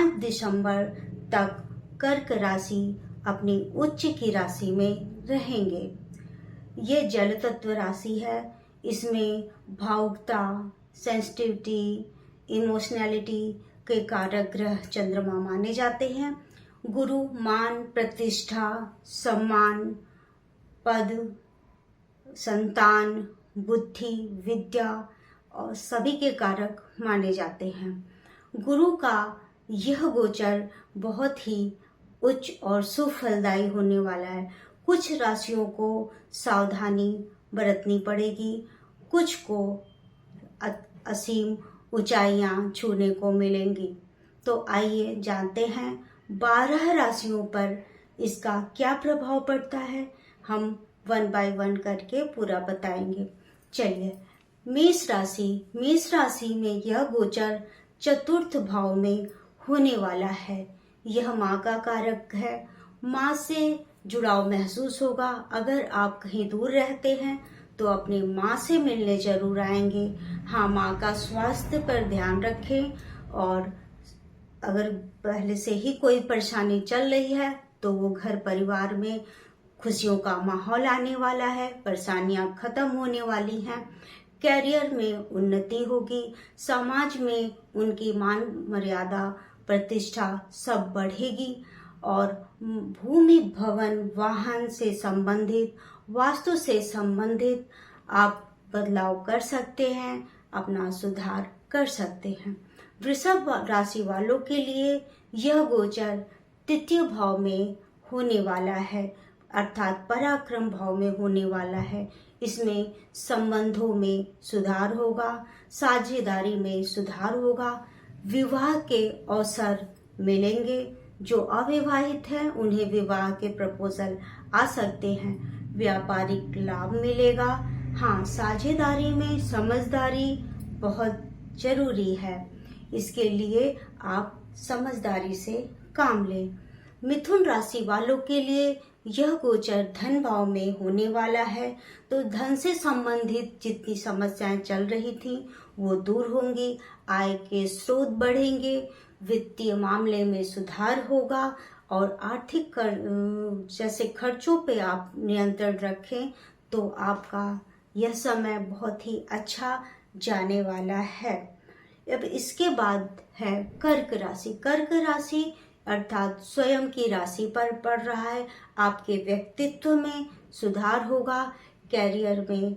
5 दिसंबर तक कर्क राशि अपनी उच्च की राशि में रहेंगे। ये जल तत्व राशि है। इसमें भावुकता, सेंसिटिविटी, इमोशनैलिटी के कारक ग्रह चंद्रमा माने जाते हैं। गुरु मान, प्रतिष्ठा, सम्मान, पद, संतान, बुद्धि, विद्या और सभी के कारक माने जाते हैं। गुरु का यह गोचर बहुत ही उच्च और सुफलदायी होने वाला है। कुछ राशियों को सावधानी बरतनी पड़ेगी, कुछ को असीम ऊंचाइयां छूने को मिलेंगी। तो आइए जानते हैं 12 राशियों पर इसका क्या प्रभाव पड़ता है। हम 1 बाय 1 करके पूरा बताएंगे। चलिए, मेष राशि में यह गोचर चतुर्थ भाव में होने वाला है। यह माँ का कारक है। माँ से जुड़ाव महसूस होगा। अगर आप कहीं दूर रहते हैं तो अपनी माँ से मिलने जरूर आएंगे। हाँ, माँ का स्वास्थ्य पर ध्यान रखें। और अगर पहले से ही कोई परेशानी चल रही है तो वो घर परिवार में खुशियों का माहौल आने वाला है, परेशानियां खत्म होने वाली हैं। कैरियर में उन्नति होगी। समाज में उनकी मान मर्यादा, प्रतिष्ठा सब बढ़ेगी। और भूमि, भवन, वाहन से संबंधित, वास्तु से संबंधित आप बदलाव कर सकते हैं, अपना सुधार कर सकते हैं। वृषभ राशि वालों के लिए यह गोचर तृतीय भाव में होने वाला है, अर्थात पराक्रम भाव में होने वाला है। इसमें संबंधों में सुधार होगा, साझेदारी में सुधार होगा, विवाह के अवसर मिलेंगे। जो अविवाहित हैं उन्हें विवाह के प्रपोजल आ सकते हैं। व्यापारिक लाभ मिलेगा। हाँ, साझेदारी में समझदारी बहुत जरूरी है। इसके लिए आप समझदारी से काम लें। मिथुन राशि वालों के लिए यह गोचर धन भाव में होने वाला है। तो धन से संबंधित जितनी समस्याएं चल रही थी वो दूर होंगी। आय के स्रोत बढ़ेंगे। वित्तीय मामले में सुधार होगा। और आर्थिक जैसे खर्चों पे आप नियंत्रण रखें तो आपका यह समय बहुत ही अच्छा जाने वाला है। अब इसके बाद है कर्क राशि। कर्क राशि अर्थात स्वयं की राशि पर पड़ रहा है। आपके व्यक्तित्व में सुधार होगा। कैरियर में,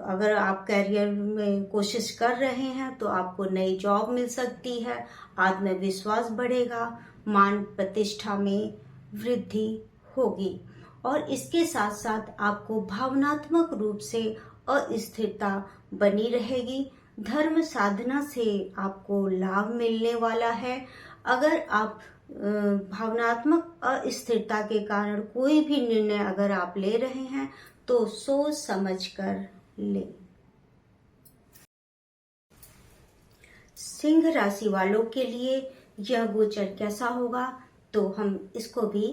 अगर आप कैरियर में कोशिश कर रहे हैं तो आपको नई जॉब मिल सकती है। आत्मविश्वास बढ़ेगा। मान प्रतिष्ठा में वृद्धि होगी। और इसके साथ साथ आपको भावनात्मक रूप से अस्थिरता बनी रहेगी। धर्म साधना से आपको लाभ मिलने वाला है। अगर आप भावनात्मक अस्थिरता के कारण कोई भी निर्णय अगर आप ले रहे हैं तो सोच समझ कर लें। सिंह राशि वालों के लिए यह गोचर कैसा होगा तो हम इसको भी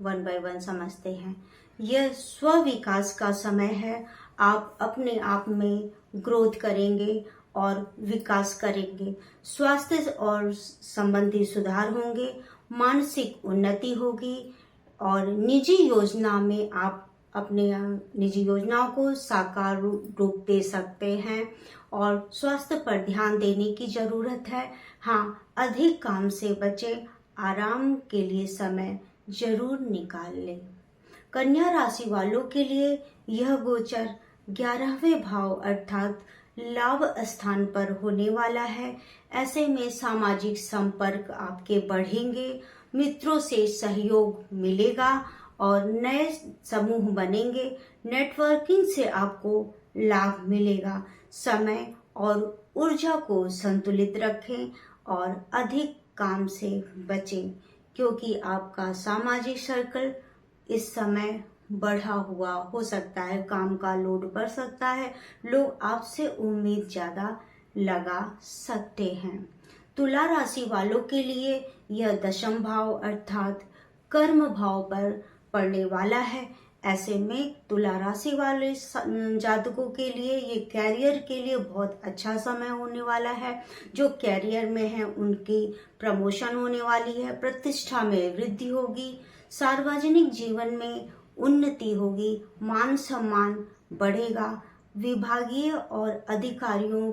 1 बाय 1 समझते हैं। यह स्व विकास का समय है। आप अपने आप में ग्रोथ करेंगे और विकास करेंगे। स्वास्थ्य और संबंधी सुधार होंगे। मानसिक उन्नति होगी। और निजी योजना में आप अपने निजी योजनाओं को साकार रूप दे सकते हैं। और स्वास्थ्य पर ध्यान देने की जरूरत है। हाँ, अधिक काम से बचें। आराम के लिए समय जरूर निकाल लें। कन्या राशि वालों के लिए यह गोचर 11वें भाव अर्थात लाभ स्थान पर होने वाला है। ऐसे में सामाजिक संपर्क आपके बढ़ेंगे। मित्रों से सहयोग मिलेगा और नए समूह बनेंगे। नेटवर्किंग से आपको लाभ मिलेगा। समय और ऊर्जा को संतुलित रखें और अधिक काम से बचें, क्योंकि आपका सामाजिक सर्कल इस समय बढ़ा हुआ हो सकता है। काम का लोड बढ़ सकता है। लोग आपसे उम्मीद ज्यादा लगा सकते हैं। तुला राशि वालों के लिए यह 10वां भाव अर्थात कर्म भाव पर पड़ने वाला है। ऐसे में तुला राशि वाले जातकों के लिए ये कैरियर के लिए बहुत अच्छा समय होने वाला है। जो कैरियर में है उनकी प्रमोशन होने वाली है, प्रतिष्ठा में वृद्धि होगी, सार्वजनिक जीवन में उन्नति होगी, मान सम्मान बढ़ेगा, विभागीय और अधिकारियों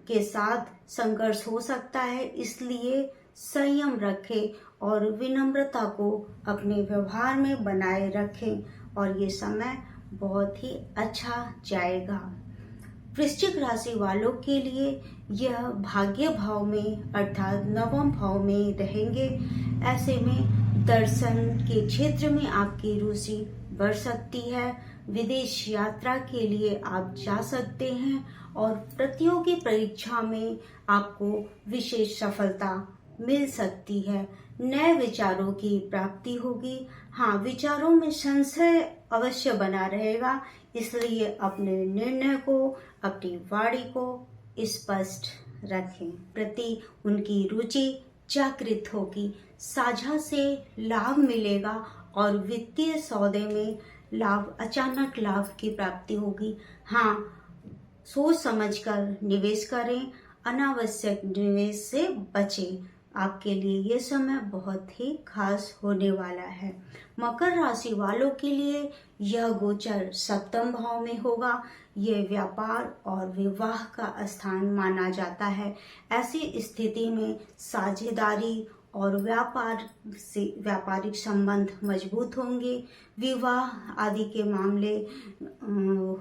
के साथ संघर्ष हो सकता है, इसलिए संयम रखें और विनम्रता को अपने व्यवहार में बनाए रखें और ये समय बहुत ही अच्छा जाएगा। वृश्चिक राशि वालों के लिए यह भाग्य भाव में अर्थात नवम भाव में रहेंगे। ऐसे में दर्शन के क्षेत्र में आपकी रुचि बढ़ सकती है, विदेश यात्रा के लिए आप जा सकते हैं और प्रतियोगी परीक्षा में आपको विशेष सफलता मिल सकती है। नए विचारों की प्राप्ति होगी। हाँ, विचारों में संशय अवश्य बना रहेगा, इसलिए अपने निर्णय को, अपनी वाणी को स्पष्ट रखें। प्रति उनकी रुचि जागृत होगी, साझा से लाभ मिलेगा और वित्तीय सौदे में लाभ, अचानक लाभ की प्राप्ति होगी। हाँ, सोच समझकर निवेश करें, अनावश्यक निवेश से बचें। आपके लिए ये समय बहुत ही खास होने वाला है। मकर राशि वालों के लिए यह गोचर सप्तम भाव में होगा। यह व्यापार और विवाह का स्थान माना जाता है। ऐसी स्थिति में साझेदारी और व्यापारिक संबंध मजबूत होंगे। विवाह आदि के मामले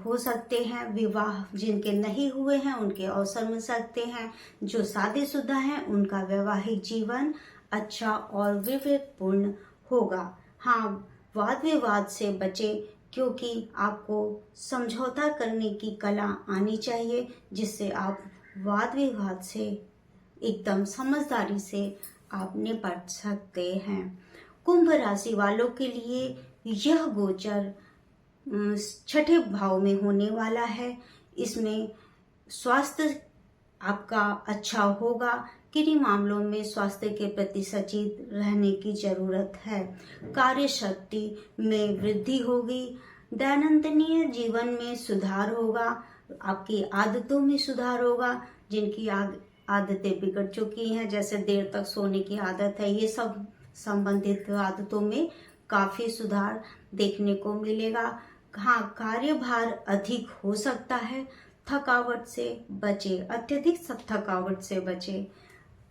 हो सकते हैं। विवाह जिनके नहीं हुए हैं उनके अवसर मिल सकते हैं। जो शादीशुदा हैं उनका वैवाहिक जीवन अच्छा और विवेकपूर्ण होगा। हाँ, वाद विवाद से बचें, क्योंकि आपको समझौता करने की कला आनी चाहिए, जिससे आप वाद विवाद से एकदम समझदारी से आप निपट सकते हैं। कुंभ राशि वालों के लिए यह गोचर छठे भाव में होने वाला है। इसमें स्वास्थ्य आपका अच्छा होगा। किन्हीं मामलों में स्वास्थ्य के प्रति सचेत रहने की जरूरत है। कार्य शक्ति में वृद्धि होगी। दैनंदिनीय जीवन में सुधार होगा। आपकी आदतों में सुधार होगा। जिनकी आदतें बिगड़ चुकी हैं, जैसे देर तक सोने की आदत है, ये सब संबंधित आदतों में काफी सुधार देखने को मिलेगा। हाँ, कार्यभार अधिक हो सकता है। थकावट से बचे, अत्यधिक थकावट से बचे।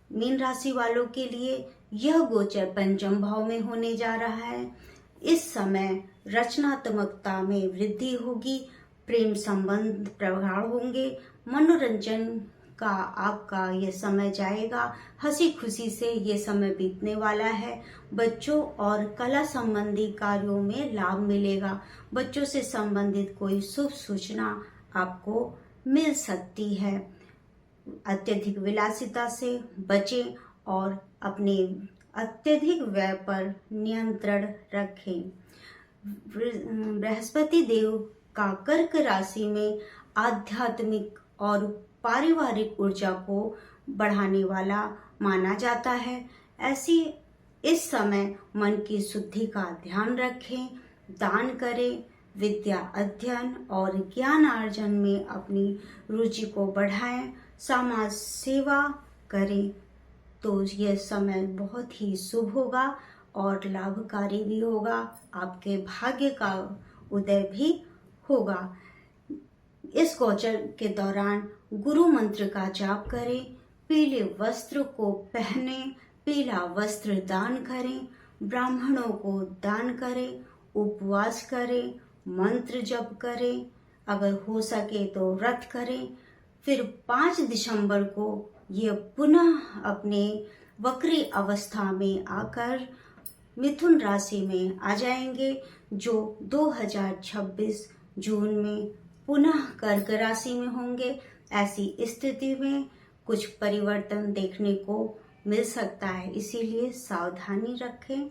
मीन राशि वालों के लिए यह गोचर पंचम भाव में होने जा रहा है। इस समय रचनात्मकता में वृद्धि होगी। प्रेम संबंध प्रगाढ़ होंगे। मनोरंजन का आपका ये समय जाएगा। हंसी खुशी से ये समय बीतने वाला है। बच्चों और कला संबंधी कार्यों में लाभ मिलेगा। बच्चों से संबंधित कोई शुभ सूचना आपको मिल सकती है। अत्यधिक विलासिता से बचें और अपने अत्यधिक व्यय पर नियंत्रण रखें। बृहस्पति देव का कर्क राशि में आध्यात्मिक और पारिवारिक ऊर्जा को बढ़ाने वाला माना जाता है। ऐसी इस समय मन की शुद्धि का ध्यान रखें, दान करें, विद्या अध्ययन और ज्ञान अर्जन में अपनी रुचि को बढ़ाएं, समाज सेवा करें, तो यह समय बहुत ही शुभ होगा और लाभकारी भी होगा। आपके भाग्य का उदय भी होगा। इस गोचर के दौरान गुरु मंत्र का जाप करें, पीले वस्त्र को पहने, पीला वस्त्र दान करें, ब्राह्मणों को दान करें, उपवास करें, मंत्र जप करें, अगर हो सके तो व्रत करें। फिर 5 दिसंबर को ये पुनः अपने वक्री अवस्था में आकर मिथुन राशि में आ जाएंगे, जो 2026 जून में पुनः कर्क राशि में होंगे। ऐसी स्थिति में कुछ परिवर्तन देखने को मिल सकता है, इसीलिए सावधानी रखें,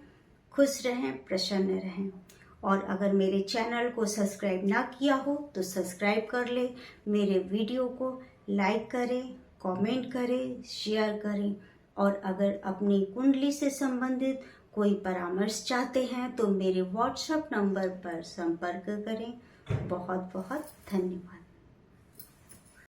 खुश रहें, प्रसन्न रहें। और अगर मेरे चैनल को सब्सक्राइब ना किया हो तो सब्सक्राइब कर ले, मेरे वीडियो को लाइक करें, कमेंट करें, शेयर करें। और अगर अपनी कुंडली से संबंधित कोई परामर्श चाहते हैं तो मेरे व्हाट्सएप नंबर पर संपर्क करें। बहुत बहुत धन्यवाद।